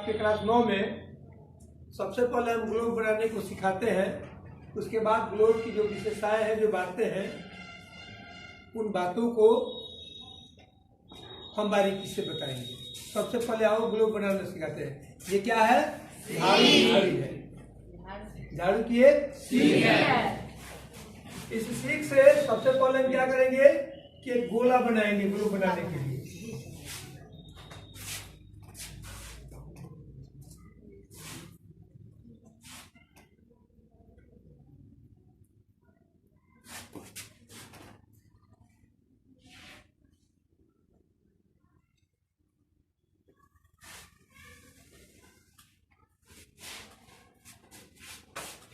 आपके क्लास 9 में सबसे पहले हम ग्लोब बनाने को सिखाते हैं। उसके बाद ग्लोब की जो विशेषताएं हैं, जो बातें हैं, उन बातों को हम बारीकी से बताएंगे। सबसे पहले आओ ग्लोब बनाना सिखाते हैं। ये क्या है? झाड़ू है। झाड़ू की एक सीख है। इस सीख से सबसे पहले हम क्या करेंगे कि एक गोला बनाएंगे ग्लोब बनाने के लिए।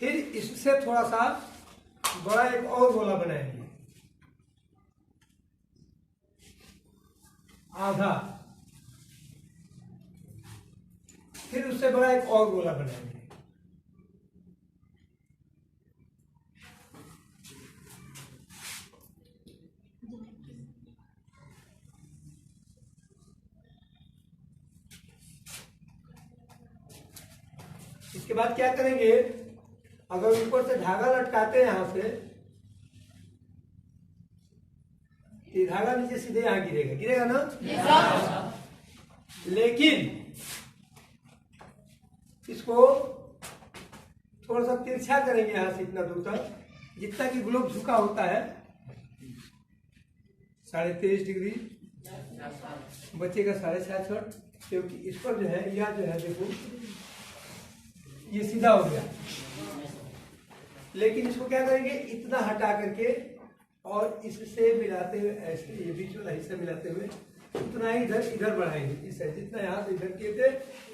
फिर इससे थोड़ा सा बड़ा एक और गोला बनाएंगे, आधा। फिर उससे बड़ा एक और गोला बनाएंगे। इसके बाद क्या करेंगे, अगर ऊपर से धागा लटकाते हैं यहां से, ये धागा नीचे सीधे यहां गिरेगा ना? लेकिन इसको थोड़ा सा तिरछा करेंगे यहां से इतना दूर तक, जितना कि ग्लोब झुका होता है 23.5 डिग्री, बचेगा 7.5, क्योंकि इस पर जो है, यह जो है देखो ये सीधा हो गया। लेकिन इसको क्या करेंगे, इतना हटा करके और इससे मिलाते हुए, ऐसे ये बीच वाला हिस्सा मिलाते हुए उतना ही इधर बढ़ाएंगे। इस जितना यहाँ से इधर किए थे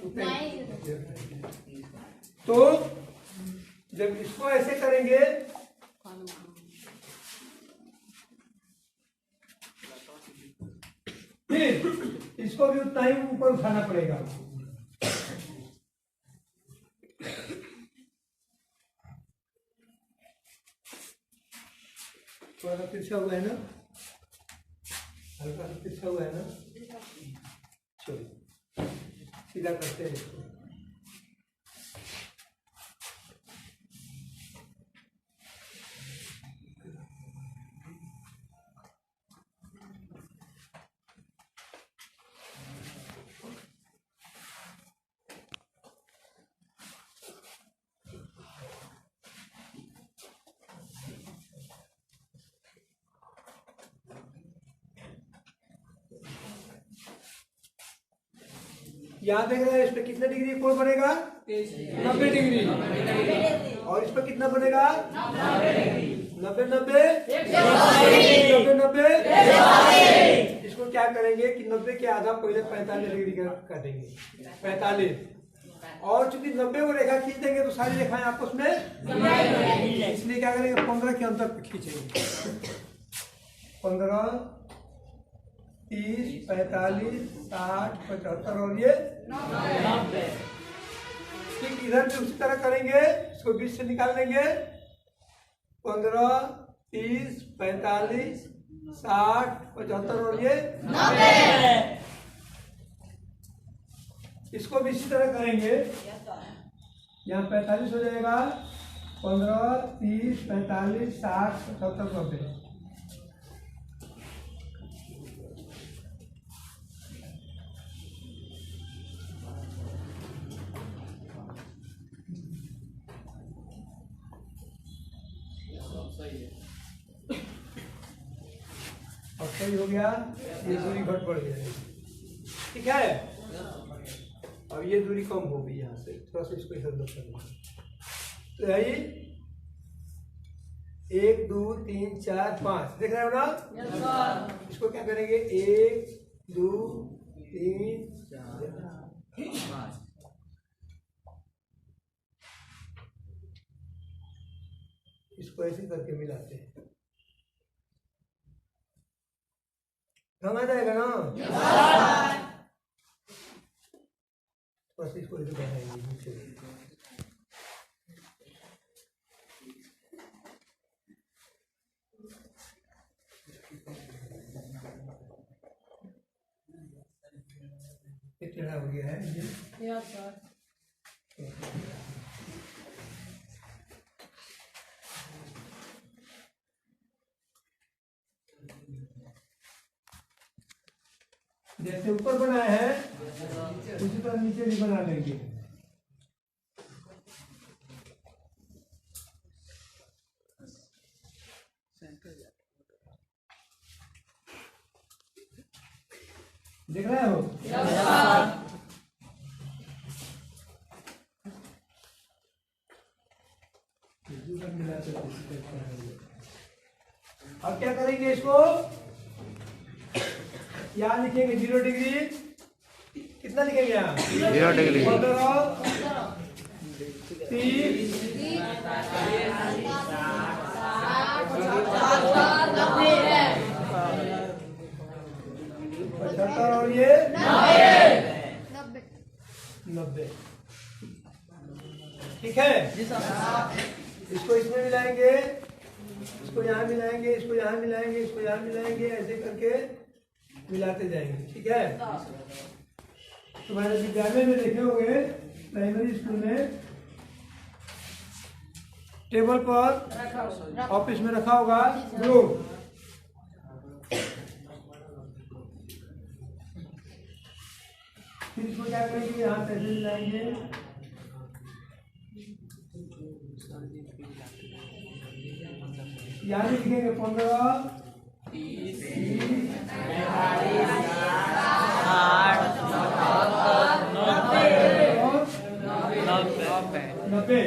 उतना ही इधर। तो जब इसको ऐसे करेंगे फिर इसको भी उतना ही ऊपर उठाना पड़ेगा। थोड़ा सा तिरछा हुआ है ना, हल्का सा तिरछा हुआ है ना, चलो सीधा करते हैं इसको। यहाँ देख रहे हैं, इस पे कितने डिग्री कोण बनेगा? 90 डिग्री। और इस पे कितना बनेगा? 90 90 इसको क्या करेंगे कि 90 के आधा पहले 45 डिग्री कर देंगे, 45। और चूंकि 90 को रेखा खींच देंगे तो सारी रेखाएं आपस में, इसलिए क्या करेंगे 15 के अंतर पे खींचेंगे। 15 30 45 60 75 और ये 90। ठीक इधर भी उसी तरह करेंगे, इसको बीच से निकाल लेंगे। 15 30 45 60 75 और ये 90। इसको भी इसी तरह करेंगे। यहाँ 45 हो जाएगा, 15 30 45 60 75 90। और सही हो गया, ये दूरी घट बढ़ गया, ठीक है। अब ये दूरी कम हो गई, यहाँ से थोड़ा सा इसको इधर उधर करना। तो यही 1 2 3 4 5 देख रहे हो ना? इसको क्या करेंगे, 1 2 3 4 5। इसको ऐसे करके मिलाते हैं, आ जाएगा ना? बस इसको इधर बढ़ाएंगे नीचे। टेढ़ा हो गया है ये। जैसे ऊपर बनाए हैं उसी तरह नीचे भी बना लेंगे। देख रहे हो? अब क्या करेंगे इसको? यहाँ लिखेंगे 0 डिग्री। कितना लिखेंगे यहाँ? 0 डिग्री। 75 और ये 90। ठीक है? इसको इसमें मिलाएंगे, इसको यहाँ मिलाएंगे, इसको यहाँ मिलाएंगे, इसको यहाँ मिलाएंगे, ऐसे करके मिलाते जाएंगे। ठीक है? तुम्हारे विद्यालय में देखे होंगे प्राइमरी स्कूल में टेबल पर ऑफिस में रखा होगा ग्लोब। फिर इसको क्या करेंगे? यहाँ पैसे मिलाएंगे, यहाँ भी लिखेंगे 15, 30, 90।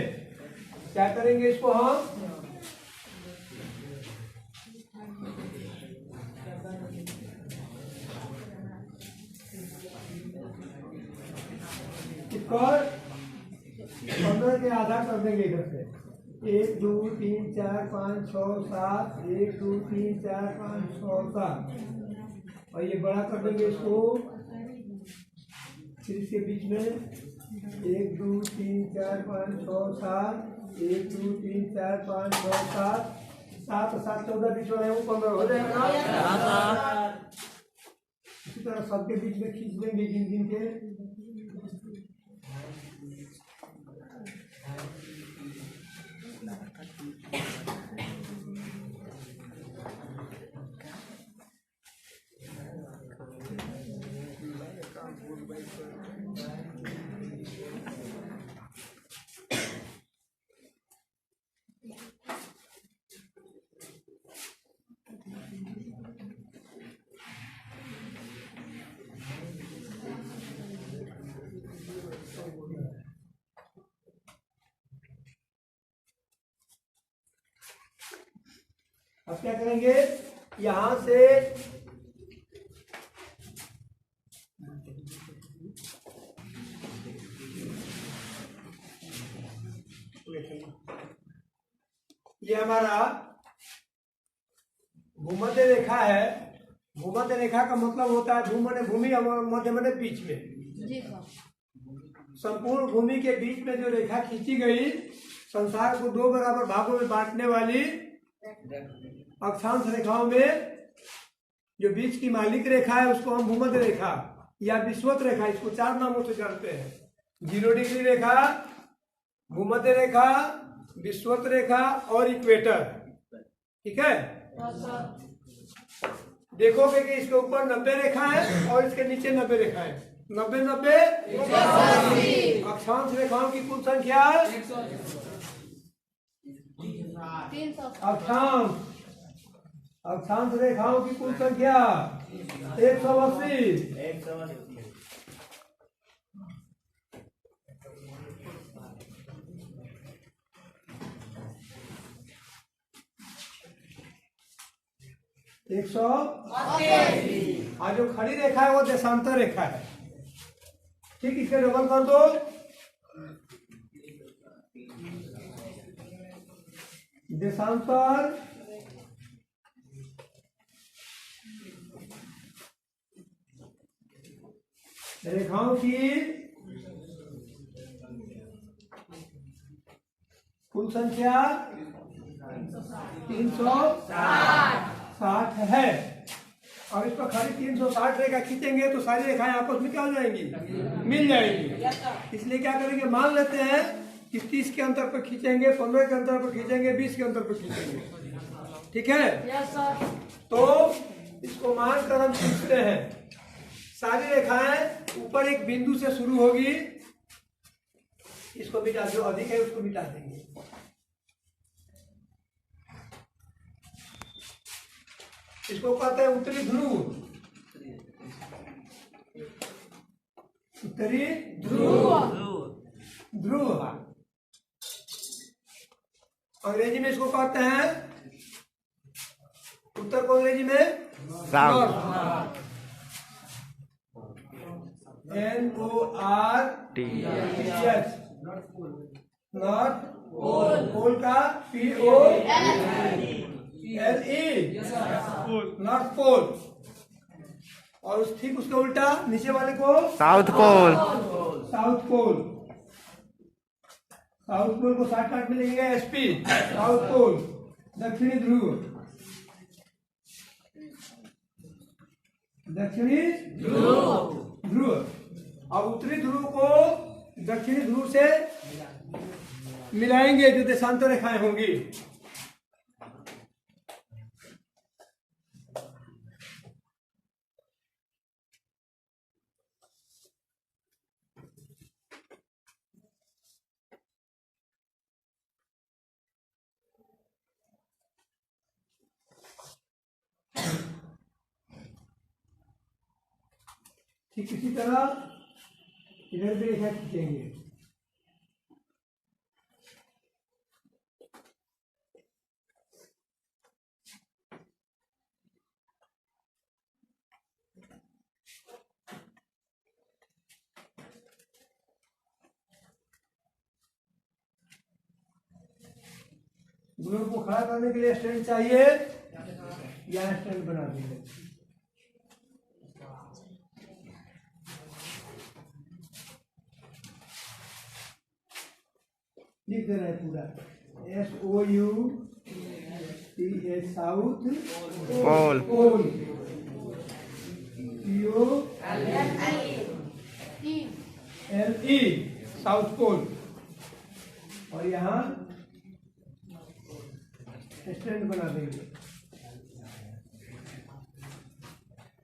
क्या करेंगे इसको हम? इसको 15 के आधा कर देंगे इधर से। 1 2 3 4 5 6 7। 1 2 3 4 5 6 7। और ये बड़ा कर देंगे इसको। फिर इसके बीच में 1 2 3 4 5 6 7। 1 2 3 4 5 6 7। 7 7 14 बीच वाले वो 15 हो जाएगा। इसी तरह सबके बीच में खींच देंगे गिन गिन के। अब क्या करेंगे? यहां से ये हमारा भूमध्य रेखा है। भूमध्य रेखा का मतलब होता है भूमि भूमि मध्य मध्य बीच में। संपूर्ण भूमि के बीच में जो रेखा खींची गई, संसार को 2 बराबर भागों में बांटने वाली अक्षांश रेखाओं में जो बीच की मालिक रेखा है उसको हम भूमध्य रेखा या विषुवत रेखा, इसको 4 नामों से जानते हैं। 0 डिग्री रेखा, भूमध्य रेखा, विषुवत रेखा और इक्वेटर। ठीक है? देखोगे कि इसके ऊपर 90 रेखा है और इसके नीचे 90 रेखा है। 90 90 अक्षांश रेखाओं की कुल संख्या अक्षांश रेखाओं की कुल संख्या 180। 180। और जो खड़ी रेखा है वो देशांतर रेखा है। ठीक, इसके डबल कर दो। देशांतर रेखाओं की कुल संख्या 360 है। और इस पर खाली 360 रेखा खींचेंगे तो सारी रेखाएं आपस में क्या हो जाएंगी, मिल जाएंगी। इसलिए क्या करेंगे, मान लेते हैं कि 30 के अंतर पर खींचेंगे, 15 के अंतर पर खींचेंगे, 20 के अंतर पर खींचेंगे, ठीक है। तो इसको मानकर हम खींचते हैं। सारी रेखाएं ऊपर एक बिंदु से शुरू होगी, इसको मिटा, जो अधिक है उसको मिटा देंगे। इसको कहते हैं उत्तरी ध्रुव। उत्तरी ध्रुव अंग्रेजी में इसको कहते हैं, उत्तर को अंग्रेजी में नॉर्थ, NORTH, नॉर्थ। पोल का POLE, नॉर्थ पोल। और उस ठीक उसके उल्टा नीचे वाले को south pole. South pole, south pole को शॉर्टकट में लिखेंगे SP, साउथ पोल। दक्षिणी ध्रुव, दक्षिणी ध्रुव। और उत्तरी ध्रुव को दक्षिणी ध्रुव से मिलाएंगे, जो देशांतर रेखाएं होंगी। ठीक इसी तरह इधर भी रेखा खींचेंगे। ग्लोब को खड़ा करने के लिए स्टैंड चाहिए, या स्टैंड बना देंगे। लिख देना है पूरा, SOUTH, साउथ पोल। पोल, POLE, साउथ पोल। और यहाँ स्टैंड बना देंगे।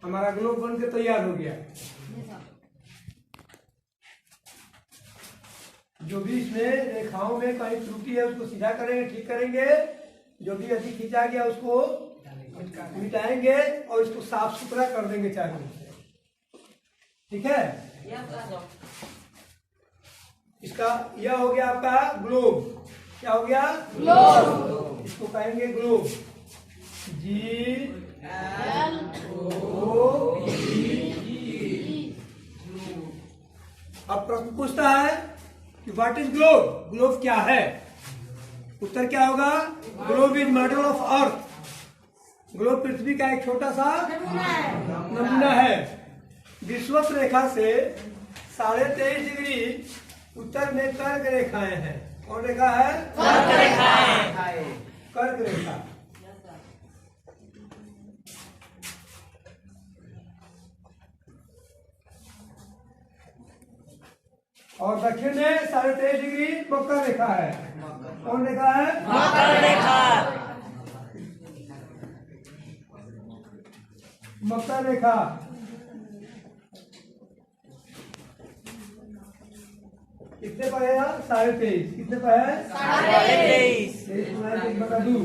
हमारा ग्लोब बन के तैयार हो गया। जो भी इसमें रेखाओं में कहीं त्रुटि है उसको सीधा करेंगे, ठीक करेंगे। जो भी अधिक खींचा गया उसको मिटाएंगे और इसको साफ सुथरा कर देंगे चारों से, ठीक है। इसका यह हो गया आपका ग्लोब। क्या हो गया? ग्लोब। इसको कहेंगे ग्लोब, GLOBE। अब प्रश्न पूछता है कि व्हाट इज ग्लोब, ग्लोब क्या है? उत्तर क्या होगा? Globe is model of earth. Globe पृथ्वी का एक छोटा सा नमूना है। विषुवत रेखा से 23.5 डिग्री उत्तर में कर्क रेखाएं हैं। कौन रेखा है? कर्क रेखाएं। कर्क रेखा। और दक्षिण में 23.5 डिग्री मकर रेखा है। कौन रेखा है? मकर रेखा। मकर रेखा। कितने पर है? 23.5। कितने पर है? 23.5। 23/1/2।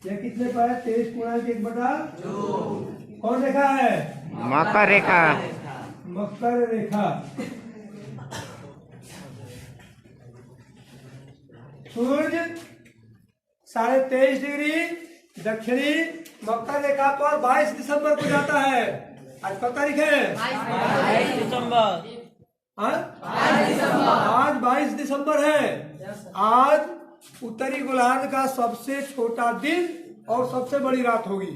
यह कितने पर है? 23/1/2। कौन रेखा है? मकर रेखा। मकर रेखा। सूर्य 23.5 डिग्री दक्षिणी मकर रेखा पर 22 दिसंबर को जाता है। आज कब तारीख है? 22 दिसंबर। आज 22 दिसंबर है। आज उत्तरी गोलार्ध का सबसे छोटा दिन और सबसे बड़ी रात होगी।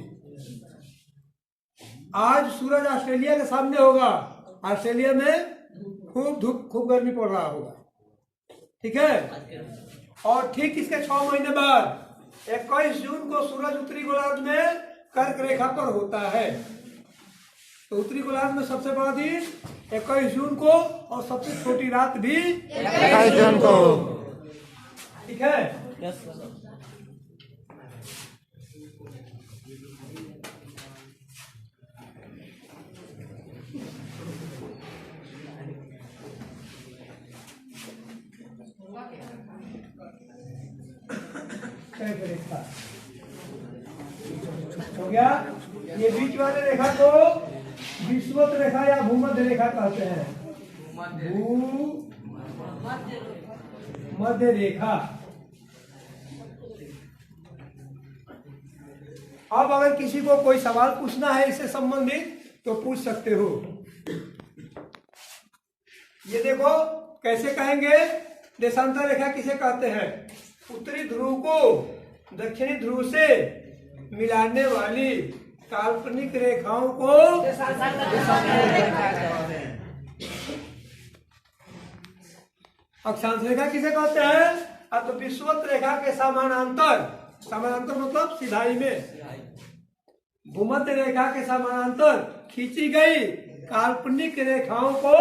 आज सूरज ऑस्ट्रेलिया के सामने होगा। ऑस्ट्रेलिया में खूब धूप, खूब गर्मी पड़ रहा होगा, ठीक है। और ठीक इसके 6 महीने बाद 21 जून को सूरज उत्तरी गोलार्ध में कर्क रेखा पर होता है। तो उत्तरी गोलार्ध में सबसे बड़ा दिन 21 जून को और सबसे छोटी रात भी 21 जून को। ठीक है। रेखा हो गया। ये बीच वाले रेखा को विषुवत रेखा या भूमध्य रेखा कहते हैं। मध्य रेखा। अब अगर किसी को कोई सवाल पूछना है इससे संबंधित तो पूछ सकते हो। ये देखो कैसे कहेंगे, देशांतर रेखा किसे कहते हैं? उत्तरी ध्रुव को दक्षिणी ध्रुव से मिलाने वाली काल्पनिक रेखाओं को अक्षांश रेखा किसे कहते हैं? अब तो विषुवत रेखा के समानांतर, समानांतर मतलब सिधाई में, भूमध्य रेखा के समानांतर खींची गई काल्पनिक रेखाओं को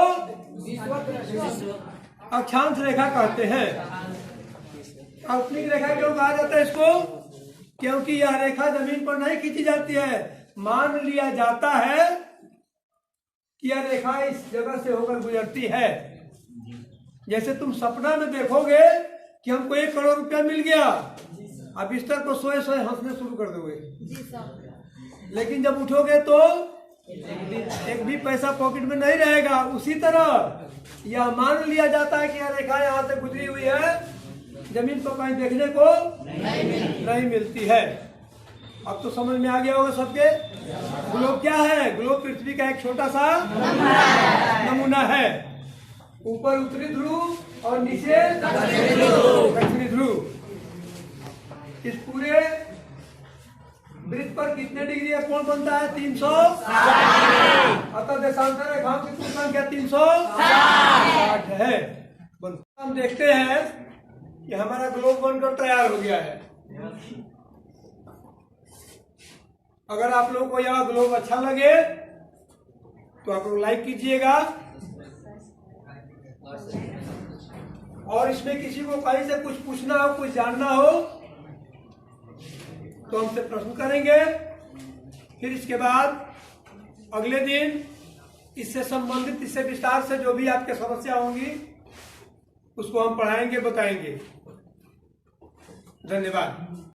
अक्षांश रेखा कहते हैं। काल्पनिक रेखा क्यों कहा जाता है इसको? क्योंकि यह रेखा जमीन पर नहीं खींची जाती है। मान लिया जाता है कि यह रेखा इस जगह से होकर गुजरती है। जैसे तुम सपना में देखोगे कि हमको 1 करोड़ रुपया मिल गया, अब बिस्तर को सोए सोए हंसने शुरू कर दोगे, लेकिन जब उठोगे तो एक भी पैसा पॉकेट में नहीं रहेगा। उसी तरह यह मान लिया जाता है कि यह रेखा यहाँ से गुजरी हुई है, जमीन पर कहीं देखने को नहीं मिलती है। अब तो समझ में आ गया होगा सबके। ग्लोब क्या है? ग्लोब पृथ्वी का एक छोटा सा नमूना है। ऊपर उत्तरी ध्रुव और नीचे दक्षिणी ध्रुव। इस पूरे वृत्त पर कितने डिग्री का कोण बनता है? 360। अतः देशांतर रेखाओं की कुल संख्या 360 है। हम देखते हैं कि हमारा ग्लोब बनकर तैयार हो गया है। अगर आप लोगों को यह ग्लोब अच्छा लगे तो आप लोग लाइक कीजिएगा, और इसमें किसी को कहीं से कुछ पूछना हो, कुछ जानना हो तो हमसे प्रश्न करेंगे। फिर इसके बाद अगले दिन इससे संबंधित, इससे विस्तार से जो भी आपके समस्या होंगी उसको हम पढ़ाएंगे, बताएंगे। धन्यवाद।